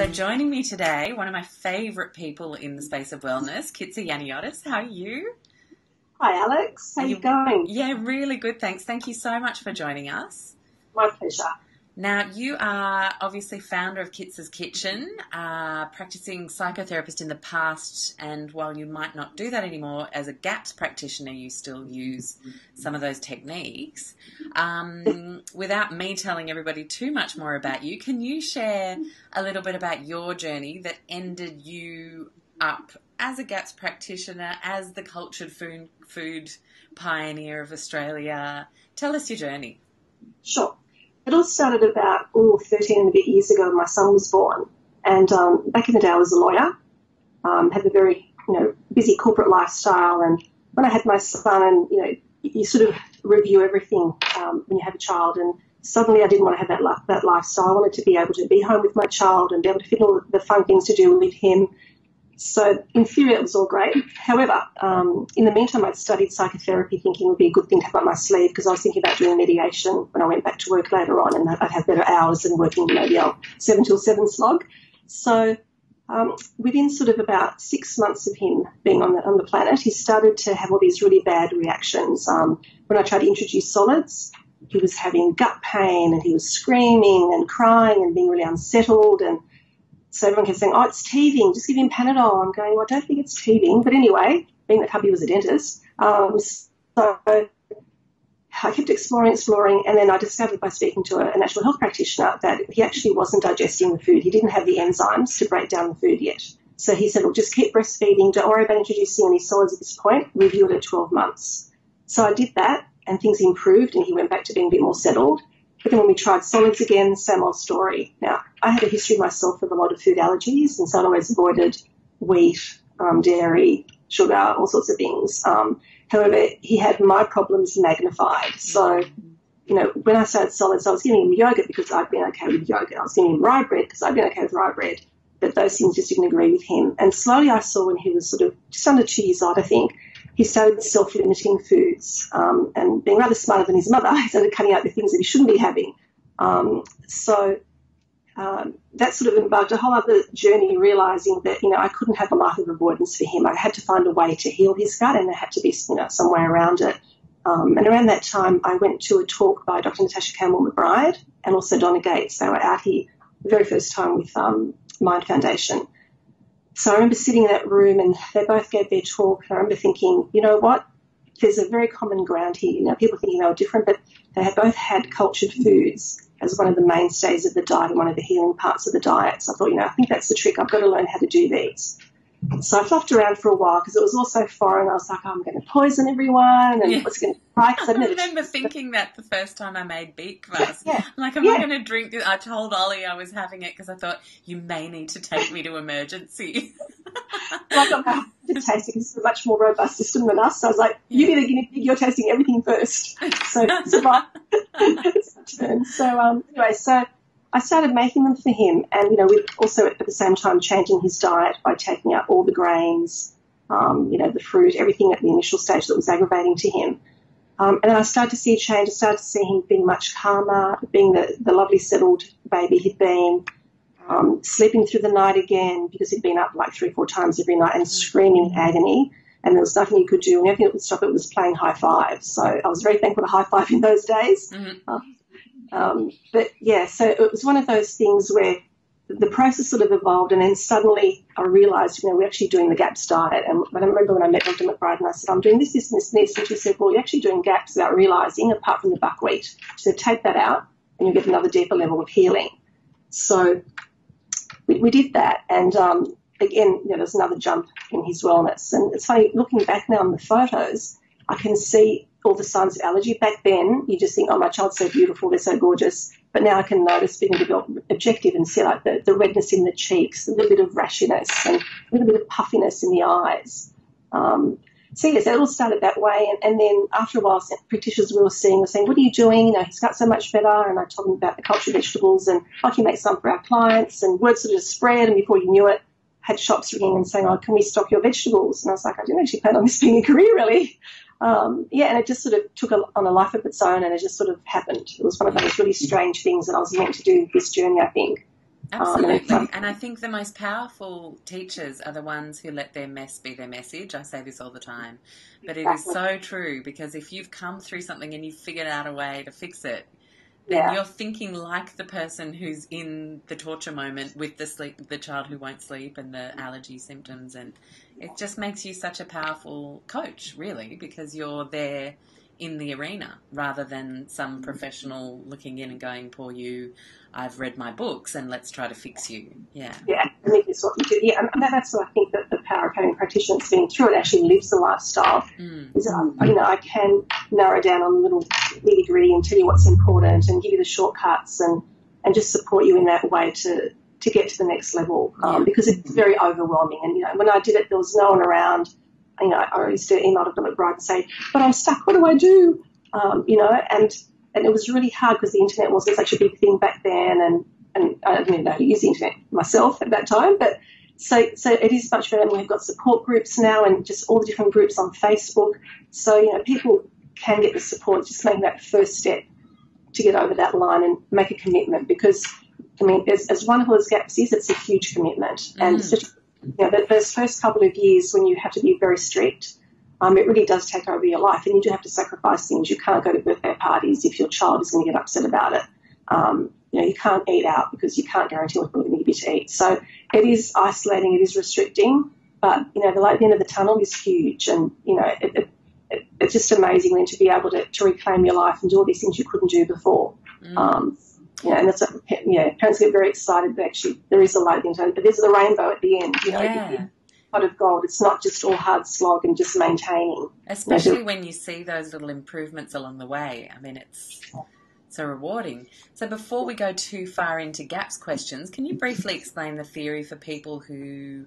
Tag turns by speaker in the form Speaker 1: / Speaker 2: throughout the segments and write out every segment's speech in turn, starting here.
Speaker 1: So joining me today, one of my favourite people in the space of wellness, Kitsa Yanniotis. How are you?
Speaker 2: Hi, Alex. How are you going?
Speaker 1: Yeah, really good, thanks. Thank you so much for joining us.
Speaker 2: My pleasure.
Speaker 1: Now, you are obviously founder of Kitsa's Kitchen, practising psychotherapist in the past, and while you might not do that anymore, as a GAPS practitioner, you still use some of those techniques. Without me telling everybody too much more about you, can you share a little bit about your journey that ended you up as a GAPS practitioner, as the cultured food pioneer of Australia? Tell us your journey.
Speaker 2: Sure. It all started about 13 and a bit years ago when my son was born. And back in the day, I was a lawyer, had a very busy corporate lifestyle. And when I had my son, and you sort of review everything when you have a child. And suddenly, I didn't want to have that lifestyle. I wanted to be able to be home with my child and be able to fit all the fun things to do with him. So in theory, it was all great. However, in the meantime, I'd studied psychotherapy, thinking it would be a good thing to have up my sleeve because I was thinking about doing mediation when I went back to work later on, and I'd have better hours than working maybe a 7 till 7 slog. So within sort of about 6 months of him being on the planet, he started to have all these really bad reactions. When I tried to introduce solids, he was having gut pain and he was screaming and crying and being really unsettled, and so everyone kept saying, oh, it's teething, just give him Panadol. I'm going, well, I don't think it's teething. But anyway, being that hubby was a dentist, so I kept exploring, and then I discovered by speaking to a natural health practitioner that he actually wasn't digesting the food. He didn't have the enzymes to break down the food yet. So he said, well, just keep breastfeeding. Don't worry about introducing any solids at this point. Review it at 12 months. So I did that, and things improved, and he went back to being a bit more settled. But then when we tried solids again, same old story. Now, I had a history myself of a lot of food allergies, and so I always avoided wheat, dairy, sugar, all sorts of things. However, he had my problems magnified. So, when I started solids, I was giving him yogurt because I'd been okay with yogurt. I was giving him rye bread because I'd been okay with rye bread. But those things just didn't agree with him. And slowly I saw when he was sort of just under 2 years old, I think, he started self-limiting foods and being rather smarter than his mother, he started cutting out the things that he shouldn't be having. So that sort of embarked a whole other journey, realising that, I couldn't have a life of avoidance for him. I had to find a way to heal his gut, and there had to be, some way around it. And around that time, I went to a talk by Dr. Natasha Campbell-McBride and also Donna Gates. They were out here the very first time with Mind Foundation. So I remember sitting in that room and they both gave their talk, and I remember thinking, you know what, there's a very common ground here. People thinking they were different, but they had both had cultured foods as one of the mainstays of the diet and one of the healing parts of the diet. So I thought, I think that's the trick. I've got to learn how to do these. So I fluffed around for a while because it was all so foreign. I was like, I'm going to poison everyone and what's going to try.
Speaker 1: I remember thinking that the first time I made beet kvass. I'm like, am I going to drink this? I told Ollie I was having it because I thought, you may need to take me to emergency.
Speaker 2: Well, I got my to taste it because it's a much more robust system than us. So I was like, you be the guinea pig, you're tasting everything first. So it's my turn. So anyway, so I started making them for him, and, we also at the same time changing his diet by taking out all the grains, the fruit, everything at the initial stage that was aggravating to him. And then I started to see a change. I started to see him being much calmer, being the lovely settled baby he'd been, sleeping through the night again because he'd been up like 3 or 4 times every night and screaming agony, and there was nothing you could do, and everything that would stop it was playing high five. So I was very thankful to high five in those days. Mm-hmm. But yeah, so it was one of those things where the process sort of evolved, and then suddenly I realised, we're actually doing the GAPS diet. And I remember when I met Dr. McBride and I said, I'm doing this, this, and this, and this. And she said, well, you're actually doing GAPS without realising, apart from the buckwheat. She said, take that out and you'll get another deeper level of healing. So we did that. And again, there's another jump in his wellness. And it's funny, looking back now on the photos, I can see all the signs of allergy. Back then, you just think, oh, my child's so beautiful, they're so gorgeous. But now I can notice, being a bit objective, and see like the redness in the cheeks, a little bit of rashiness and a little bit of puffiness in the eyes. So yes, it all started that way. And then after a while, practitioners we were seeing were saying, what are you doing? He's got so much better. And I told them about the cultured vegetables and I can make some for our clients, and word sort of spread. And before you knew it, had shops ringing and saying, oh, can we stock your vegetables? And I was like, I didn't actually plan on this being a career, really. And it just sort of took on a life of its own, and it just sort of happened. It was one of those really strange things that I was meant to do this journey, I think.
Speaker 1: Absolutely. And I think the most powerful teachers are the ones who let their mess be their message. I say this all the time, but it is so true, because if you've come through something and you've figured out a way to fix it, then you're thinking like the person who's in the torture moment with the child who won't sleep and the allergy symptoms, and it just makes you such a powerful coach, really, because you're there in the arena rather than some professional looking in and going, poor you, I've read my books and let's try to fix you. Yeah,
Speaker 2: I think it's what you do. Yeah, and that's what I think that the power of having a practitioner that's been through it actually lives the lifestyle. Is I can narrow down on the little nitty gritty and tell you what's important and give you the shortcuts and just support you in that way to get to the next level, because it's very overwhelming. And when I did it, there was no one around. I used to email Dr. McBride and say, but I'm stuck, what do I do? And it was really hard because the internet wasn't such a big thing back then, and I didn't even know how to use the internet myself at that time. But so it is much better. And we've got support groups now and just all the different groups on Facebook. So, people can get the support, just making that first step to get over that line and make a commitment, because, as wonderful as GAPS is, it's a huge commitment. And especially those first couple of years when you have to be very strict, it really does take over your life, and you do have to sacrifice things. You can't go to birthday parties if your child is going to get upset about it. You can't eat out because you can't guarantee what they're going to give you to eat. So it is isolating, it is restricting, but, the light at the end of the tunnel is huge, and, it's just amazing then to be able to reclaim your life and do all these things you couldn't do before. And that's parents get very excited that actually there is a light at the end, but there's the rainbow at the end. Pot of gold. It's not just all hard slog and just maintaining.
Speaker 1: Especially when you see those little improvements along the way. It's so rewarding. So before we go too far into GAPS questions, can you briefly explain the theory for people who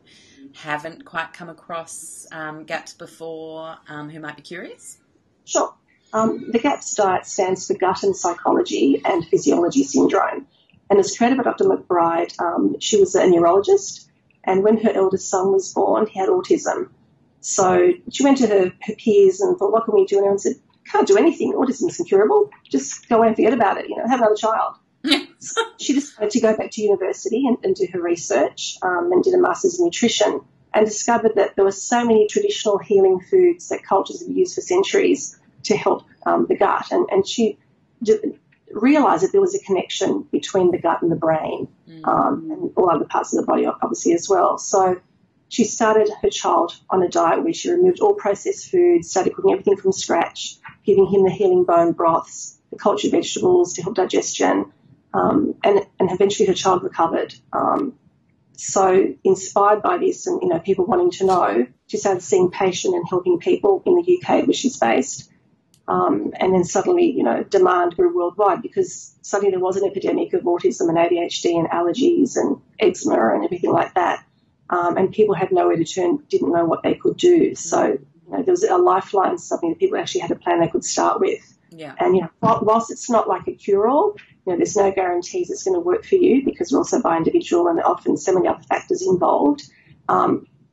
Speaker 1: haven't quite come across GAPS before, who might be curious?
Speaker 2: Sure. The GAPS diet stands for Gut and Psychology and Physiology Syndrome, and it's created by Dr. McBride. She was a neurologist, and when her eldest son was born, he had autism. So she went to her peers and thought, what can we do? And everyone said, can't do anything. Autism's incurable. Just go away and forget about it, have another child. So she decided to go back to university and do her research, and did a master's in nutrition, and discovered that there were so many traditional healing foods that cultures have used for centuries to help the gut. And she realised that there was a connection between the gut and the brain, and all other parts of the body, obviously, as well. So she started her child on a diet where she removed all processed foods, started cooking everything from scratch, giving him the healing bone broths, the cultured vegetables to help digestion, and eventually her child recovered. So inspired by this and, people wanting to know, she started seeing patient and helping people in the UK where she's based. And then suddenly, demand grew worldwide because suddenly there was an epidemic of autism and ADHD and allergies and eczema and everything like that. And people had nowhere to turn, didn't know what they could do. So, there was a lifeline, something that people actually had a plan they could start with.
Speaker 1: Yeah.
Speaker 2: And, whilst it's not like a cure-all, there's no guarantees it's going to work for you because we're also by individual and often so many other factors involved.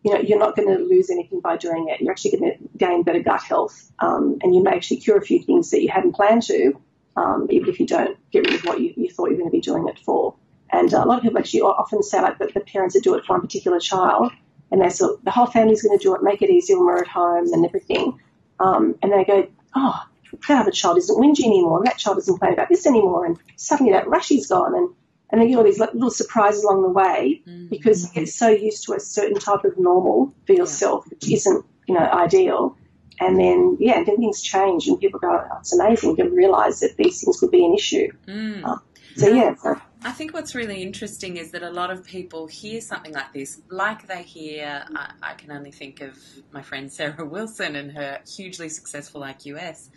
Speaker 2: You're not going to lose anything by doing it. You're actually going to gain better gut health, and you may actually cure a few things that you hadn't planned to, even if you don't get rid of what you thought you were going to be doing it for. And a lot of people actually often say like that the parents that do it for one particular child, and they say the whole family's going to do it, make it easy when we're at home and everything. And they go, oh, that other child isn't whingy anymore, and that child doesn't complain about this anymore, and suddenly that rushy's gone, and then you get all these little surprises along the way because you get so used to a certain type of normal for yourself, which isn't, ideal. And then, then things change and people go, oh, it's amazing. You don't realise that these things could be an issue.
Speaker 1: I think what's really interesting is that a lot of people hear something like this, like they hear, I can only think of my friend Sarah Wilson and her hugely successful IQS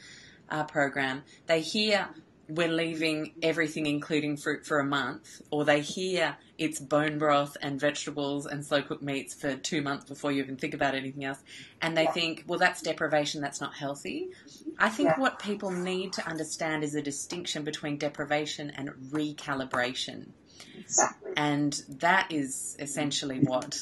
Speaker 1: program. They hear we're leaving everything including fruit for a month, or they hear it's bone broth and vegetables and slow-cooked meats for 2 months before you even think about anything else, and they think, well, that's deprivation, that's not healthy. I think what people need to understand is a distinction between deprivation and recalibration.
Speaker 2: Exactly.
Speaker 1: And that is essentially what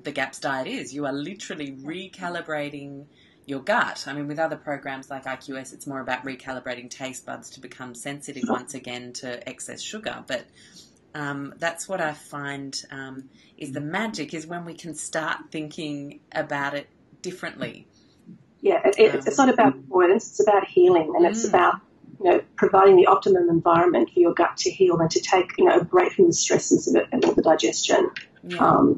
Speaker 1: the GAPS diet is. You are literally recalibrating your gut. I mean, with other programs like IQS, it's more about recalibrating taste buds to become sensitive once again to excess sugar. But That's what I find is the magic, is when we can start thinking about it differently.
Speaker 2: Yeah, it's not about avoidance, it's about healing, and it's about, providing the optimum environment for your gut to heal and to take, a break from the stresses of it and all the digestion.
Speaker 1: Yeah.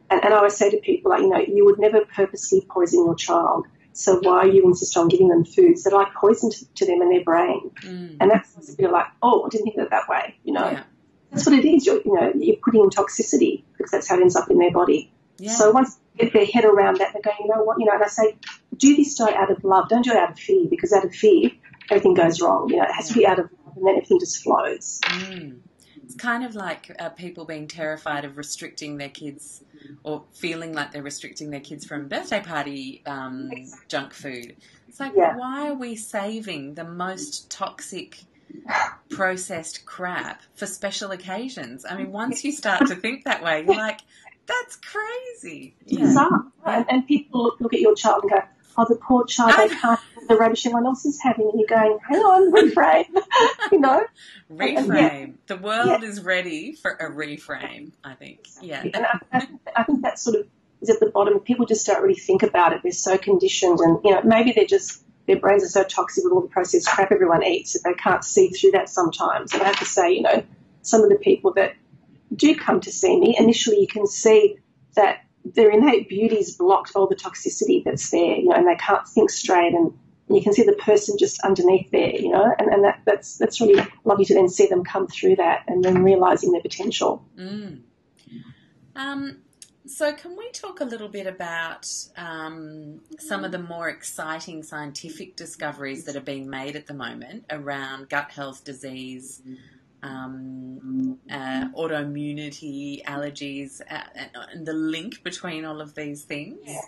Speaker 2: And I always say to people, you would never purposely poison your child, so why you insist on giving them foods that are poison to them in their brain? And that's a bit like, I didn't think of it that way,
Speaker 1: Yeah.
Speaker 2: That's what it is. You're putting in toxicity because that's how it ends up in their body. Yeah. So once they get their head around that, they're going, you know what, and I say, do this diet out of love. Don't do it out of fear, because out of fear, everything goes wrong. It has to be out of love, and then everything just flows.
Speaker 1: It's kind of like people being terrified of restricting their kids, or feeling like they're restricting their kids from birthday party junk food. It's like, why are we saving the most toxic processed crap for special occasions? I mean, once you start to think that way, you're like, that's crazy.
Speaker 2: It's bizarre. And people look at your child and go, the poor child, they can't have the rubbish everyone else is having. And you're going, hang on, reframe,
Speaker 1: Reframe. The world is ready for a reframe, I think. Yeah.
Speaker 2: And I think that sort of is at the bottom. People just don't really think about it. They're so conditioned, and, maybe their brains are so toxic with all the processed crap everyone eats that they can't see through that sometimes. And I have to say, some of the people that do come to see me, initially you can see that their innate beauty is blocked by all the toxicity that's there, and they can't think straight, and you can see the person just underneath there, and that's really lovely to then see them come through that and then realising their potential.
Speaker 1: So can we talk a little bit about some of the more exciting scientific discoveries that are being made at the moment around gut health, disease, autoimmunity, allergies, and the link between all of these things?
Speaker 2: Yeah.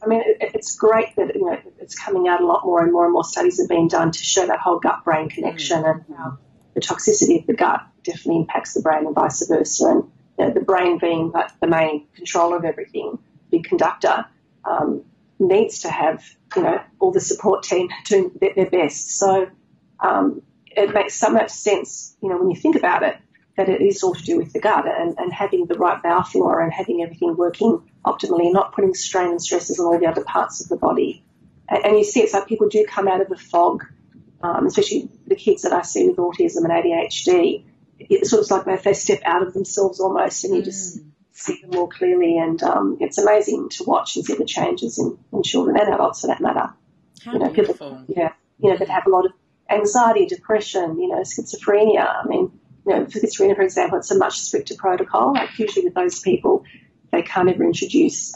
Speaker 2: I mean, it's great that it's coming out a lot more, and more studies have been done to show that whole gut-brain connection and how the toxicity of the gut definitely impacts the brain and vice versa. And the brain, being like the main controller of everything, big conductor, needs to have all the support team doing their best. So it makes so much sense, when you think about it, that it is all to do with the gut and having the right bowel flora and having everything working optimally and not putting strain and stresses on all the other parts of the body. And you see it's like people do come out of a fog, especially the kids that I see with autism and ADHD. It's sort of like they step out of themselves almost, and you just see them more clearly. And it's amazing to watch and see the changes in children and adults for that matter.
Speaker 1: How beautiful.
Speaker 2: People, that have a lot of anxiety, depression, schizophrenia. I mean, for schizophrenia, for example, it's a much stricter protocol. Like usually with those people, they can't ever introduce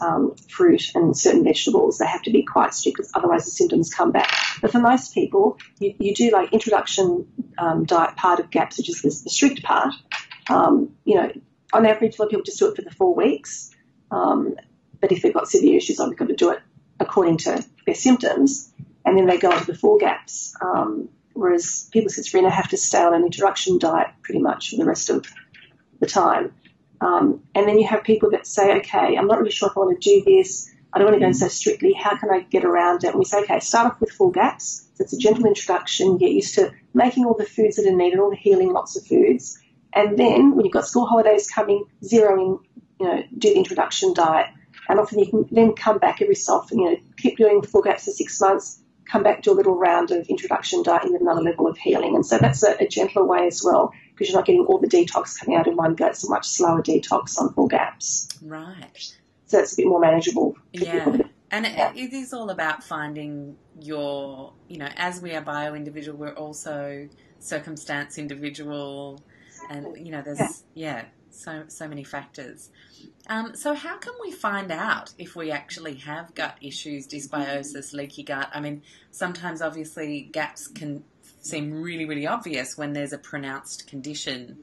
Speaker 2: fruit and certain vegetables. They have to be quite strict, because otherwise the symptoms come back. But for most people, you do like introduction diet part of GAPS, which is the strict part. On average, a lot of people just do it for the 4 weeks. But if they've got severe issues, they've got to do it according to their symptoms. And then they go on to the 4 GAPS. Whereas people with schizophrenia have to stay on an introduction diet pretty much for the rest of the time. And then you have people that say, okay, I'm not really sure if I want to do this. I don't want to go in so strictly. How can I get around it? And we say, okay, start off with 4 GAPS. So it's a gentle introduction. Get used to making all the foods that are needed, all the healing, lots of foods. And then when you've got school holidays coming, zero in, do the introduction diet. And often you can then come back every so often, keep doing 4 GAPS for 6 months, come back to a little round of introduction diet and another level of healing. And so that's a gentler way as well, because you're not getting all the detox coming out in one go. It's a much slower detox on 4 GAPS.
Speaker 1: Right.
Speaker 2: So it's a bit more manageable.
Speaker 1: And it is all about finding your, as we are bio-individual, we're also circumstance individual. And, there's, so many factors. So how can we find out if we actually have gut issues, dysbiosis, leaky gut? I mean, sometimes obviously GAPS can seem really, really obvious when there's a pronounced condition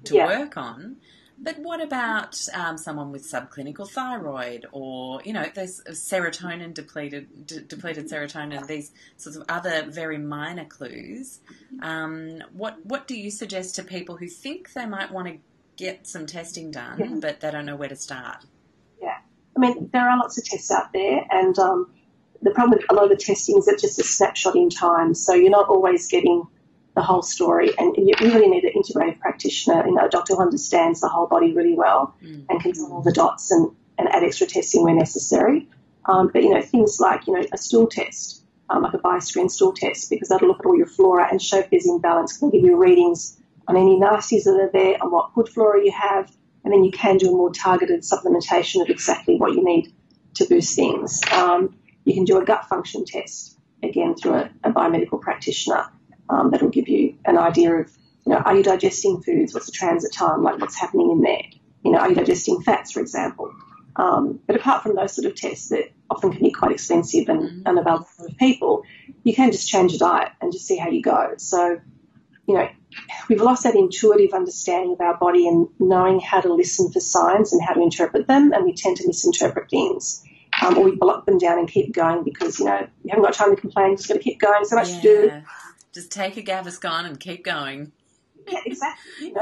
Speaker 1: to work on. But what about someone with subclinical thyroid, or, there's serotonin depleted serotonin, these sorts of other very minor clues. What do you suggest to people who think they might want to get some testing done, but they don't know where to start?
Speaker 2: Yeah. I mean, there are lots of tests out there, and the problem with a lot of the testing is it's just a snapshot in time, so you're not always getting the whole story. And you really need an integrative practitioner, a doctor who understands the whole body really well and can join all the dots and add extra testing where necessary. But, things like, a stool test, like a bioscreen stool test, because that'll look at all your flora and show if there's imbalance. It'll give you readings on any nasties that are there, on what good flora you have, and then you can do a more targeted supplementation of exactly what you need to boost things. You can do a gut function test, again, through a biomedical practitioner. That'll give you an idea of, are you digesting foods? What's the transit time? Like, what's happening in there? Are you digesting fats, for example? But apart from those sort of tests that often can be quite expensive and unavailable for people, you can just change your diet and just see how you go. So, we've lost that intuitive understanding of our body and knowing how to listen for signs and how to interpret them, and we tend to misinterpret things. Or we block them down and keep going because, you haven't got time to complain, just got to keep going, so much to do.
Speaker 1: Just take a Gaviscon and keep going.
Speaker 2: Yeah, exactly.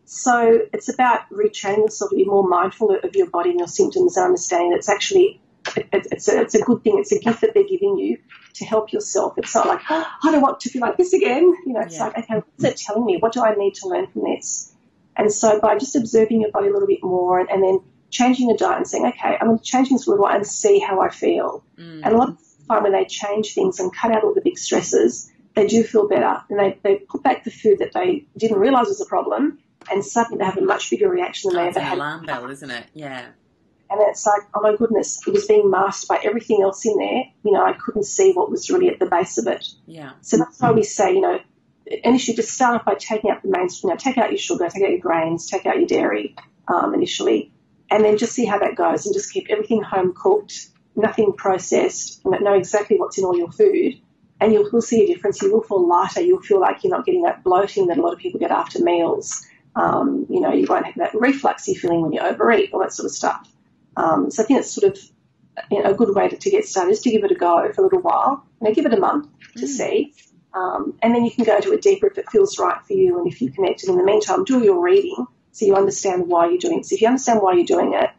Speaker 2: So it's about retraining yourself to be more mindful of your body and your symptoms and understanding that it's actually it's a good thing. It's a gift that they're giving you to help yourself. It's not like, I don't want to feel like this again. It's like, okay, what's it telling me? What do I need to learn from this? And so by just observing your body a little bit more and then changing the diet and saying, okay, I'm going to change this a little while and see how I feel. And a lot of the time when they change things and cut out all the big stresses, they do feel better. And they put back the food that they didn't realise was a problem, and suddenly they have a much bigger reaction than they ever had.
Speaker 1: It's an alarm bell, isn't it? Yeah.
Speaker 2: And it's like, oh my goodness, it was being masked by everything else in there. I couldn't see what was really at the base of it.
Speaker 1: Yeah.
Speaker 2: So that's why we say, initially just start off by taking out the mainstream. Take out your sugar, take out your grains, take out your dairy initially, and then just see how that goes and just keep everything home cooked, nothing processed, and know exactly what's in all your food. And you'll see a difference. You will feel lighter. You'll feel like you're not getting that bloating that a lot of people get after meals. You won't have that refluxy feeling when you overeat, all that sort of stuff. So I think it's sort of a good way to get started is to give it a go for a little while. Give it a month to see. And then you can go into it deeper if it feels right for you and if you connect. And in the meantime, do your reading so you understand why you're doing it. So if you understand why you're doing it,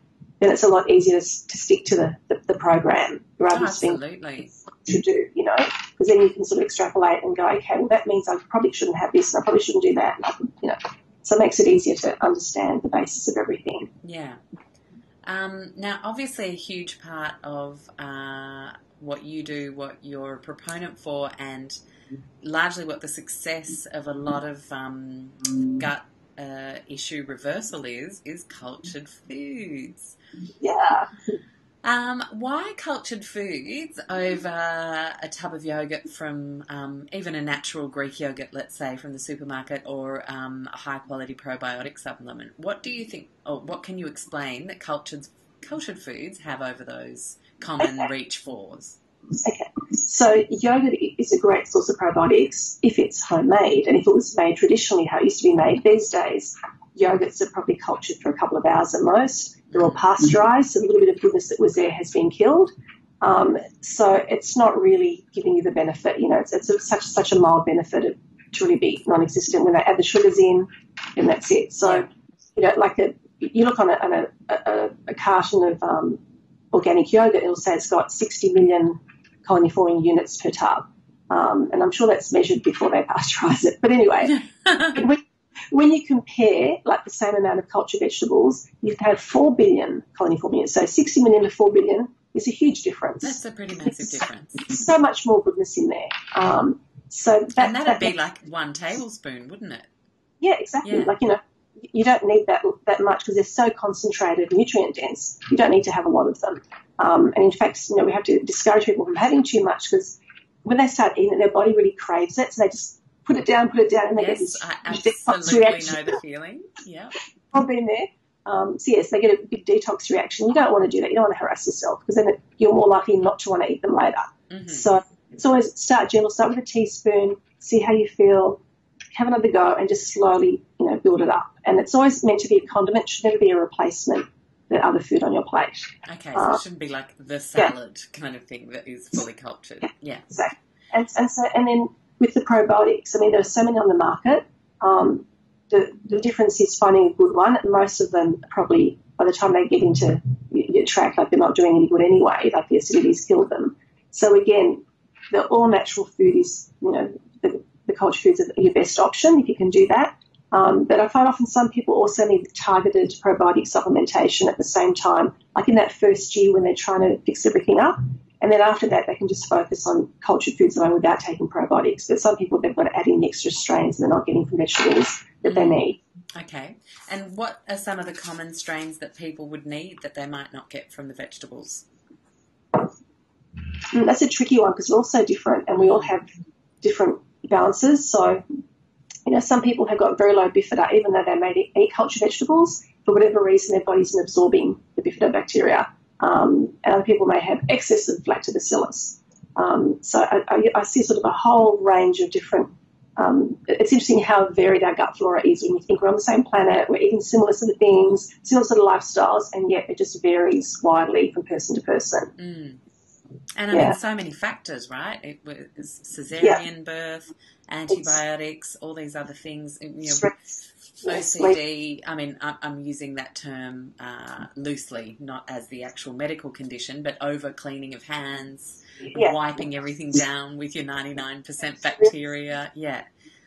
Speaker 2: then it's a lot easier to stick to the program rather than being to do, because then you can sort of extrapolate and go, okay, well, that means I probably shouldn't have this and I probably shouldn't do that. And so it makes it easier to understand the basis of everything.
Speaker 1: Yeah. Now, obviously a huge part of what you do, what you're a proponent for, and largely what the success of a lot of gut issue reversal is cultured foods.
Speaker 2: Yeah.
Speaker 1: Why cultured foods over a tub of yogurt from even a natural Greek yogurt, let's say, from the supermarket, or a high-quality probiotic supplement? What do you think, or what can you explain that cultured foods have over those common reach fors?
Speaker 2: Okay, so yogurt is a great source of probiotics if it's homemade, and if it was made traditionally how it used to be made. These days, yogurts are probably cultured for a couple of hours at most. They're all pasteurised, so a little bit of goodness that was there has been killed. So it's not really giving you the benefit. It's such a mild benefit to really be non-existent. When they add the sugars in, then that's it. So, you look on a carton of organic yogurt, it'll say it's got 60 million colony-forming units per tub. And I'm sure that's measured before they pasteurise it. But anyway, when you compare like the same amount of cultured vegetables, you can have 4 billion colony-forming units. So 60 million to 4 billion is a huge difference.
Speaker 1: That's a pretty massive difference.
Speaker 2: So much more goodness in there.
Speaker 1: And that'd be like 1 tablespoon, wouldn't it?
Speaker 2: Yeah, exactly. Yeah. You don't need that much because they're so concentrated, nutrient dense. You don't need to have a lot of them. And in fact, we have to discourage people from having too much, because when they start eating it, their body really craves it, so they just put it down, and they get this detox reaction.
Speaker 1: Know the feeling. Yeah,
Speaker 2: I've been there. So yes, they get a big detox reaction. You don't want to do that. You don't want to harass yourself, because then you're more likely not to want to eat them later. Mm-hmm. So it's always start gentle. Start with a teaspoon. See how you feel. Have another go, and just slowly, build it up. And it's always meant to be a condiment. It should never be a replacement for other food on your plate.
Speaker 1: Okay, so it shouldn't be like the salad kind of thing that is fully cultured. Yeah.
Speaker 2: Exactly. And then with the probiotics, there are so many on the market. The difference is finding a good one. And most of them probably, by the time they get into your tract, they're not doing any good anyway. Like, the acidity's killed them. So again, the all natural food is, the culture foods are your best option if you can do that. But I find often some people also need targeted probiotic supplementation at the same time, like in that first year when they're trying to fix everything up. And then after that, they can just focus on cultured foods alone without taking probiotics. But some people, they've got to add in extra strains and they're not getting from vegetables that they need.
Speaker 1: Okay. And what are some of the common strains that people would need that they might not get from the vegetables?
Speaker 2: That's a tricky one because we're all so different and we all have different balances. So, some people have got very low bifida, even though they may eat cultured vegetables. For whatever reason, their body isn't absorbing the bifidobacteria. And other people may have excess of lactobacillus. So I see sort of a whole range of different it's interesting how varied our gut flora is when you think we're on the same planet, we're eating similar sort of things, similar sort of lifestyles, and yet it just varies widely from person to person.
Speaker 1: Mm. And I mean, so many factors, right? It was caesarean birth, antibiotics, all these other things. OCD. I mean, I'm using that term loosely, not as the actual medical condition, but over cleaning of hands, wiping everything down with your 99% bacteria.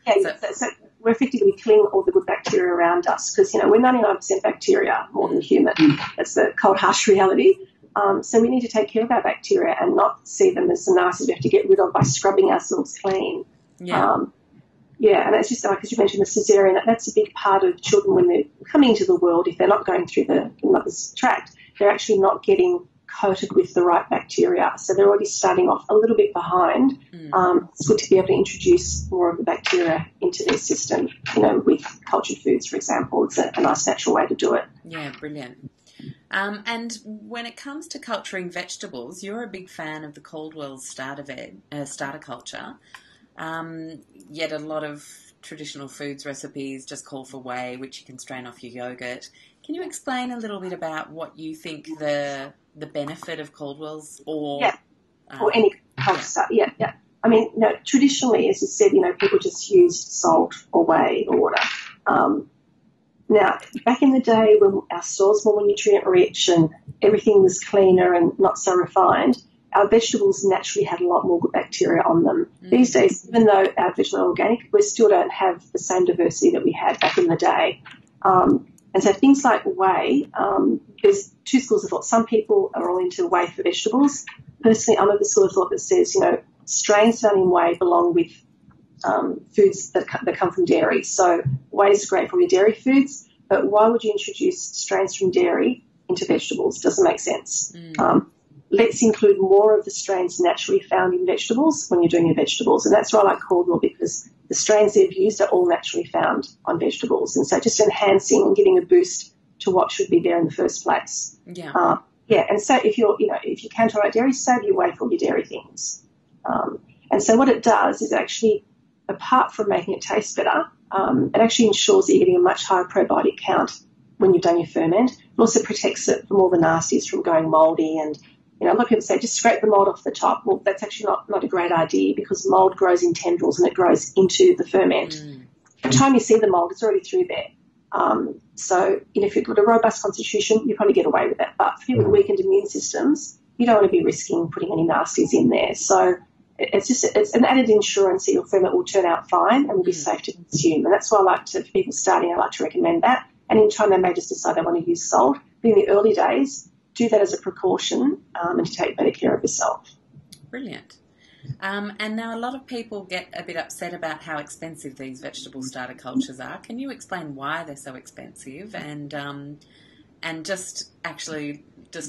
Speaker 2: So we're effectively killing all the good bacteria around us because, we're 99% bacteria more than human. That's the cold, harsh reality. So we need to take care of our bacteria and not see them as the nasty we have to get rid of by scrubbing ourselves clean. And that's just like, as you mentioned, the caesarean, that's a big part of children when they're coming into the world. If they're not going through the mother's tract, they're actually not getting coated with the right bacteria. So they're already starting off a little bit behind. It's good to be able to introduce more of the bacteria into their system, with cultured foods, for example. It's a nice natural way to do it.
Speaker 1: Yeah, brilliant. And when it comes to culturing vegetables, you're a big fan of the Caldwell's starter culture. Yet a lot of traditional foods recipes just call for whey, which you can strain off your yogurt. Can you explain a little bit about what you think the benefit of Caldwell's or
Speaker 2: any culture starter? I mean, traditionally, as you said, people just used salt or whey or water. Now, back in the day when our stores were more nutrient rich and everything was cleaner and not so refined, our vegetables naturally had a lot more good bacteria on them. These days, even though our vegetables are organic, we still don't have the same diversity that we had back in the day. And so things like whey, there's two schools of thought. Some people are all into whey for vegetables. Personally, I'm of the school of thought that says, strains done in whey belong with foods that come from dairy. So whey is great for your dairy foods, but why would you introduce strains from dairy into vegetables? Doesn't make sense. Let's include more of the strains naturally found in vegetables when you're doing your vegetables. And that's why I like Caldwell, because the strains they've used are all naturally found on vegetables. And so just enhancing and giving a boost to what should be there in the first place. And so if you can tolerate dairy, save your whey for your dairy things. And so what it does is actually, apart from making it taste better, it actually ensures that you're getting a much higher probiotic count when you've done your ferment. It also protects it from all the nasties from going mouldy. And a lot of people say just scrape the mould off the top. Well, that's actually not a great idea because mould grows in tendrils and it grows into the ferment. By the time you see the mould, it's already through there. So if you've got a robust constitution, you probably get away with that. But for people with weakened immune systems, you don't want to be risking putting any nasties in there. So it's an added insurance that your ferment will turn out fine and will be safe to consume. And that's why for people starting, I like to recommend that. And in time, they may just decide they want to use salt. But in the early days, do that as a precaution and to take better care of yourself.
Speaker 1: Brilliant. And now a lot of people get a bit upset about how expensive these vegetable starter cultures are. Can you explain why they're so expensive and just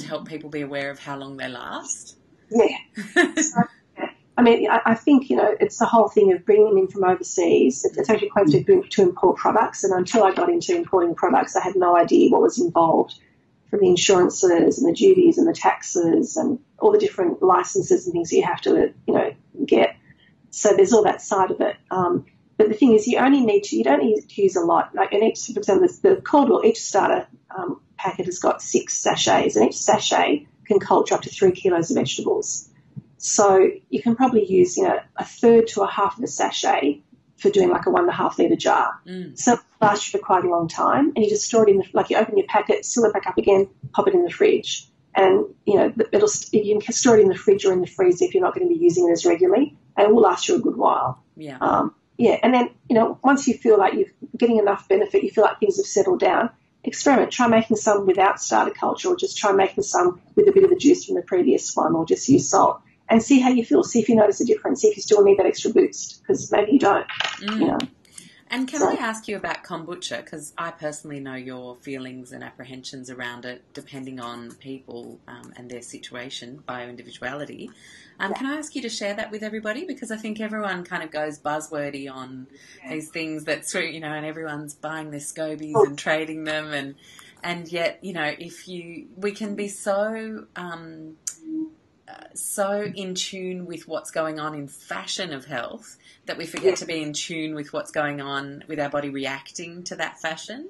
Speaker 1: help people be aware of how long they last?
Speaker 2: I mean, I think, it's the whole thing of bringing them in from overseas. It's actually quite difficult to import products. And until I got into importing products, I had no idea what was involved from the insurances and the duties and the taxes and all the different licenses and things that you have to, get. So there's all that side of it. But the thing is, you don't need to use a lot. Like for example, the Caldwell, each starter packet has got 6 sachets, and each sachet can culture up to 3 kilos of vegetables. So you can probably use, a third to a half of a sachet for doing like a 1.5 litre jar. So it lasts you for quite a long time, and you just store it in you open your packet, seal it back up again, pop it in the fridge. And, you can store it in the fridge or in the freezer if you're not going to be using it as regularly, and it will last you a good while. Yeah, and then, once you feel like you're getting enough benefit, you feel like things have settled down, experiment. Try making some without starter culture, or just try making some with a bit of the juice from the previous one, or just use salt, and see how you feel. See if you notice a difference. See if you still need that extra boost, because maybe you don't,
Speaker 1: And can I ask you about kombucha? Because I personally know your feelings and apprehensions around it, depending on people and their situation, bioindividuality. Can I ask you to share that with everybody? Because I think everyone kind of goes buzzwordy on these things that, and everyone's buying their scobies and trading them, and yet, we can be so in tune with what's going on in fashion of health that we forget to be in tune with what's going on with our body reacting to that fashion.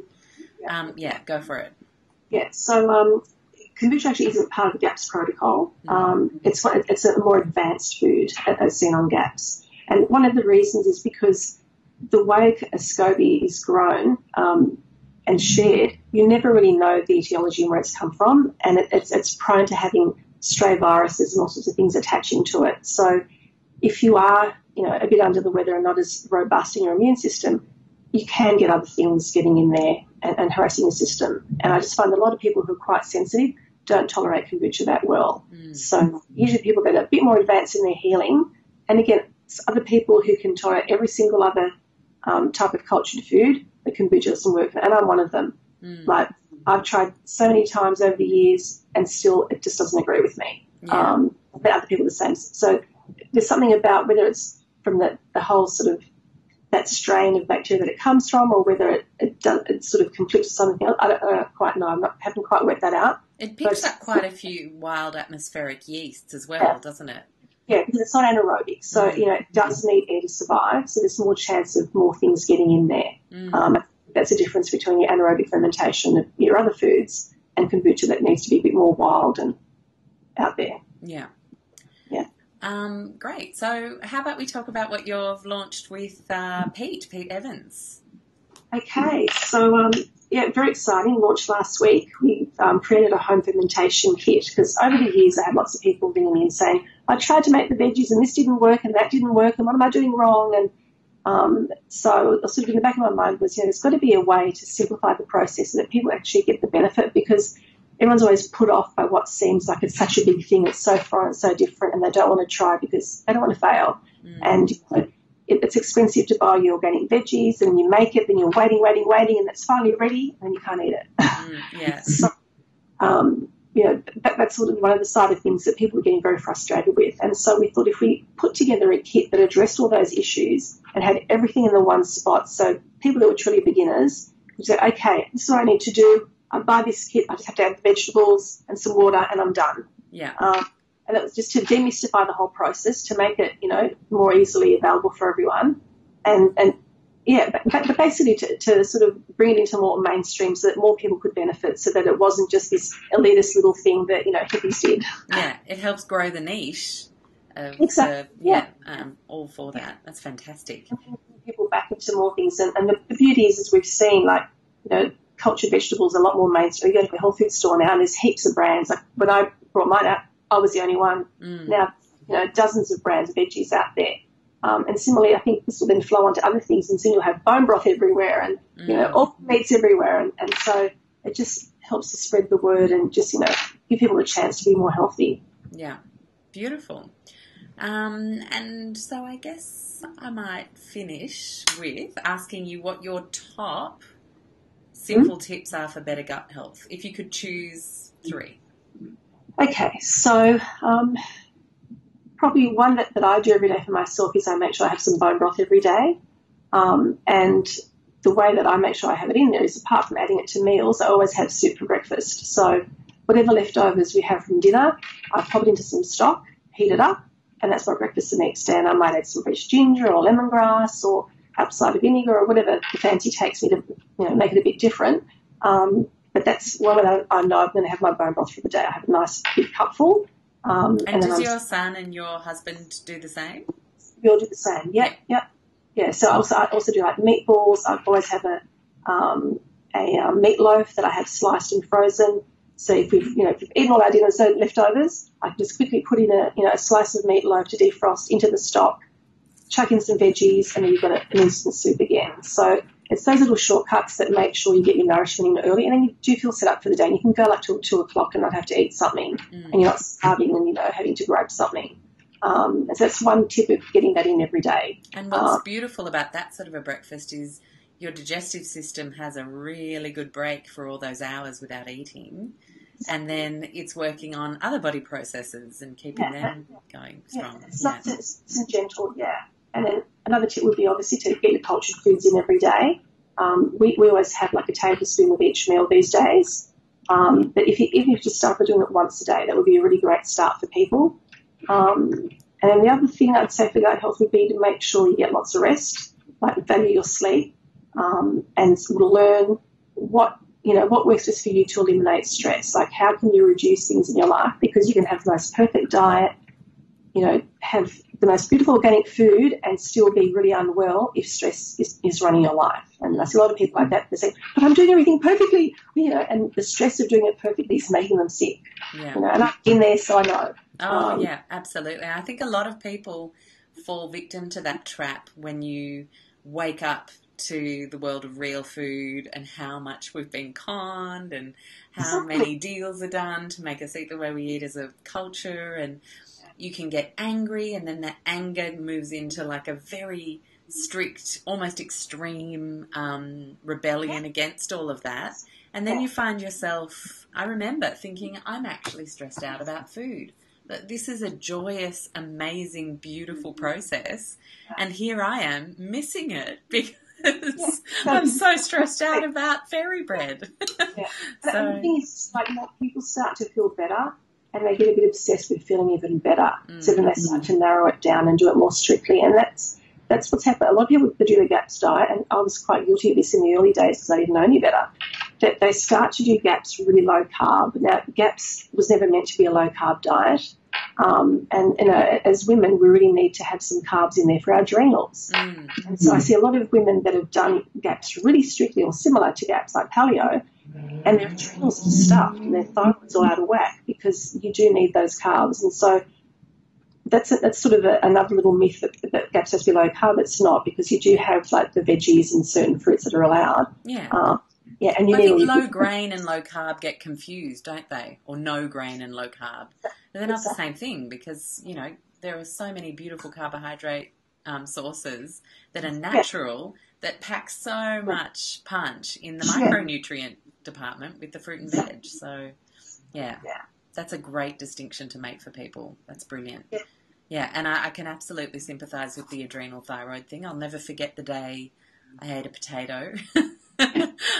Speaker 1: Go for it.
Speaker 2: Yeah, so kombucha actually isn't part of the GAPS protocol. It's a more advanced food as seen on GAPS. And one of the reasons is because the way a SCOBY is grown and shared, you never really know the etiology and where it's come from, and it's prone to having stray viruses and all sorts of things attaching to it. So if you are, a bit under the weather and not as robust in your immune system, you can get other things getting in there and harassing your system. And I just find that a lot of people who are quite sensitive don't tolerate kombucha that well. So usually people that are a bit more advanced in their healing, and again, other people who can tolerate every single other type of cultured food, the kombucha doesn't work for, and I'm one of them. Like, I've tried so many times over the years and still it just doesn't agree with me. But other people are the same. So there's something about whether it's from the whole sort of that strain of bacteria that it comes from, or whether it sort of conflicts with something else. I don't quite know. Haven't quite worked that out.
Speaker 1: It picks up quite a few wild atmospheric yeasts as well, doesn't it?
Speaker 2: Yeah, because it's not anaerobic. So, it does need air to survive. So there's more chance of more things getting in there. That's the difference between your anaerobic fermentation of your other foods and kombucha that needs to be a bit more wild and out there.
Speaker 1: Yeah.
Speaker 2: Yeah.
Speaker 1: Great. So how about we talk about what you've launched with Pete Evans?
Speaker 2: Okay. So, very exciting. Launched last week. We created a home fermentation kit because over the years I had lots of people ringing me and saying, I tried to make the veggies and this didn't work and that didn't work and what am I doing wrong? And so sort of in the back of my mind was, there's got to be a way to simplify the process so that people actually get the benefit, because everyone's always put off by what seems like it's such a big thing. It's so foreign, it's so different, and they don't want to try because they don't want to fail. And it's expensive to buy your organic veggies, and you make it, then you're waiting, and it's finally ready, and you can't eat it. So, that's sort of one of the side of things that people are getting very frustrated with. And so we thought if we put together a kit that addressed all those issues and had everything in the one spot, so people that were truly beginners would say, okay, this is what I need to do. I buy this kit, I just have to add the vegetables and some water and I'm done. And it was just to demystify the whole process, to make it, more easily available for everyone. But basically to sort of bring it into more mainstream so that more people could benefit, so that it wasn't just this elitist little thing that, hippies did.
Speaker 1: Yeah, it helps grow the niche.
Speaker 2: Exactly.
Speaker 1: All for that. That's fantastic.
Speaker 2: People back into more things. And the beauty is we've seen, cultured vegetables are a lot more mainstream. You go to a health food store now and there's heaps of brands. Like when I brought mine out, I was the only one. Now, dozens of brands of veggies out there. And similarly, I think this will then flow on to other things, and soon you'll have bone broth everywhere and, all meats everywhere. And so it just helps to spread the word and just, give people a chance to be more healthy.
Speaker 1: Yeah, beautiful. And so I guess I might finish with asking you what your top simple tips are for better gut health, if you could choose 3.
Speaker 2: Okay, so probably one that I do every day for myself is I make sure I have some bone broth every day. And the way that I make sure I have it in there is, apart from adding it to meals, I always have soup for breakfast. So whatever leftovers we have from dinner, I pop it into some stock, heat it up, and that's my breakfast the next day. And I might add some fresh ginger or lemongrass or apple cider vinegar or whatever the fancy takes me to make it a bit different. But that's one that I know I'm going to have my bone broth for the day. I have a nice big cupful.
Speaker 1: And does your son and your husband do the same?
Speaker 2: We all do the same. Yeah. So I also do like meatballs. I always have a meatloaf that I have sliced and frozen. So if we've eaten all our dinners, no leftovers, I can just quickly put in a slice of meatloaf to defrost into the stock, chuck in some veggies, and then you've got an instant soup again. So it's those little shortcuts that make sure you get your nourishment in early, and then you do feel set up for the day. And you can go like till 2 o'clock and not have to eat something, and you're not starving and, having to grab something. So that's one tip of getting that in every day.
Speaker 1: And what's beautiful about that sort of a breakfast is your digestive system has a really good break for all those hours without eating, and then it's working on other body processes and keeping them going strong.
Speaker 2: It's nice and gentle, And then another tip would be obviously to get your cultured foods in every day. We always have like a tablespoon with each meal these days. But even if you start by doing it once a day, that would be a really great start for people. And the other thing I'd say for gut health would be to make sure you get lots of rest, like value your sleep, and learn what works best for you to eliminate stress. Like, how can you reduce things in your life? Because you can have the most perfect diet, have the most beautiful organic food and still be really unwell if stress is running your life. And I see a lot of people like that. They say, but I'm doing everything perfectly, and the stress of doing it perfectly is making them sick.
Speaker 1: Yeah.
Speaker 2: And I'm in there, so I know.
Speaker 1: Oh, yeah, absolutely. I think a lot of people fall victim to that trap when you wake up to the world of real food and how much we've been conned and how many deals are done to make us eat the way we eat as a culture, and you can get angry, and then that anger moves into like a very strict, almost extreme rebellion against all of that. And then you find yourself, I remember thinking, I'm actually stressed out about food. But this is a joyous, amazing, beautiful process. And here I am missing it because I'm so stressed out about fairy bread.
Speaker 2: And the thing is, like, people start to feel better, and they get a bit obsessed with feeling even better. So then they start to narrow it down and do it more strictly. And that's what's happened. A lot of people that do the GAPS diet, and I was quite guilty of this in the early days because I didn't know any better, that they start to do GAPS really low carb. Now, GAPS was never meant to be a low carb diet. And as women, we really need to have some carbs in there for our adrenals. And so I see a lot of women that have done GAPS really strictly or similar to GAPS, like paleo, and their adrenals are stuffed and their thyroid's all out of whack because you do need those carbs. And so that's sort of another little myth that GAPS has to be low carb. It's not, because you do have like the veggies and certain fruits that are allowed. And
Speaker 1: I think low grain and low carb get confused, don't they? Or no grain and low carb. But they're not the same thing, because, there are so many beautiful carbohydrate sources that are natural that pack so much punch in the micronutrient department with the fruit and veg. So, that's a great distinction to make for people. That's brilliant. Yeah, and I can absolutely sympathise with the adrenal thyroid thing. I'll never forget the day I ate a potato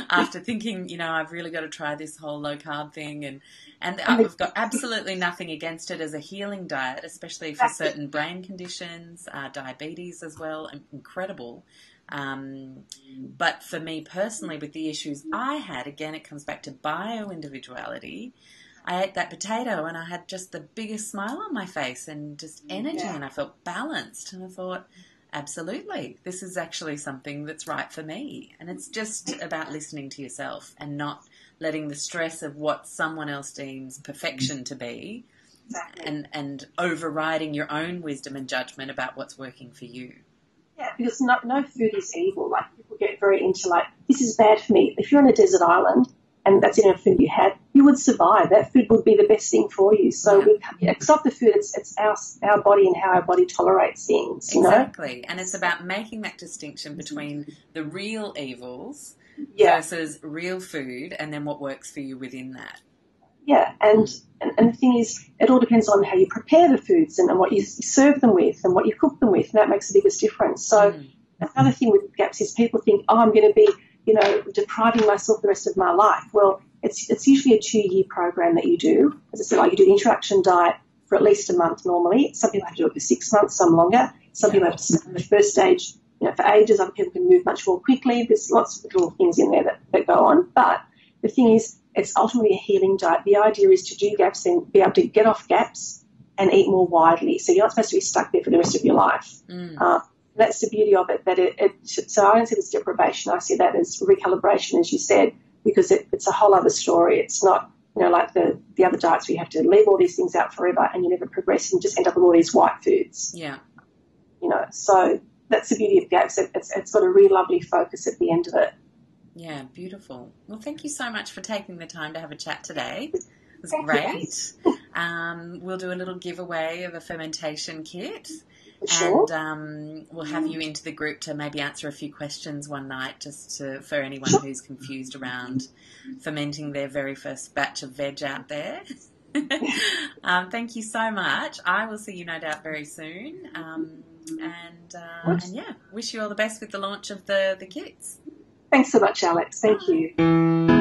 Speaker 1: after thinking, I've really got to try this whole low-carb thing. And I've got absolutely nothing against it as a healing diet, especially for certain brain conditions, diabetes as well, incredible. But for me personally, with the issues I had, again, it comes back to bio-individuality. I ate that potato and I had just the biggest smile on my face and just energy, and I felt balanced, and I thought, absolutely, this is actually something that's right for me. And it's just about listening to yourself and not letting the stress of what someone else deems perfection to be and overriding your own wisdom and judgment about what's working for you.
Speaker 2: Yeah, because no food is evil. Like, people get very into, like, this is bad for me. If you're on a desert island and that's the only food you had, you would survive. That food would be the best thing for you. So it's not the food, it's our body and how our body tolerates things.
Speaker 1: Exactly. And it's about making that distinction between the real evils versus real food, and then what works for you within that.
Speaker 2: Yeah, and the thing is, it all depends on how you prepare the foods and what you serve them with and what you cook them with, and that makes the biggest difference. So another thing with GAPS is people think, I'm going to be, depriving myself the rest of my life. Well, it's usually a 2-year program that you do. As I said, like, you do the introduction diet for at least a month normally. Some people have to do it for 6 months, some longer. Some people have to start in the first stage, for ages. Other people can move much more quickly. There's lots of little things in there that go on. But the thing is, it's ultimately a healing diet. The idea is to do GAPS and be able to get off GAPS and eat more widely. So you're not supposed to be stuck there for the rest of your life. That's the beauty of it. So I don't see this deprivation. I see that as recalibration, as you said, because it's a whole other story. It's not, like the other diets where you have to leave all these things out forever and you never progress and just end up with all these white foods.
Speaker 1: Yeah.
Speaker 2: So that's the beauty of GAPS. It's got a really lovely focus at the end of it.
Speaker 1: Yeah, beautiful. Well, thank you so much for taking the time to have a chat today. It was
Speaker 2: Thank
Speaker 1: great. We'll do a little giveaway of a fermentation kit.
Speaker 2: Sure.
Speaker 1: And we'll have you into the group to maybe answer a few questions one night, just for anyone who's confused around fermenting their very first batch of veg out there. Thank you so much. I will see you no doubt very soon. And yeah, wish you all the best with the launch of the kits.
Speaker 2: Thanks so much, Alex. Thank you.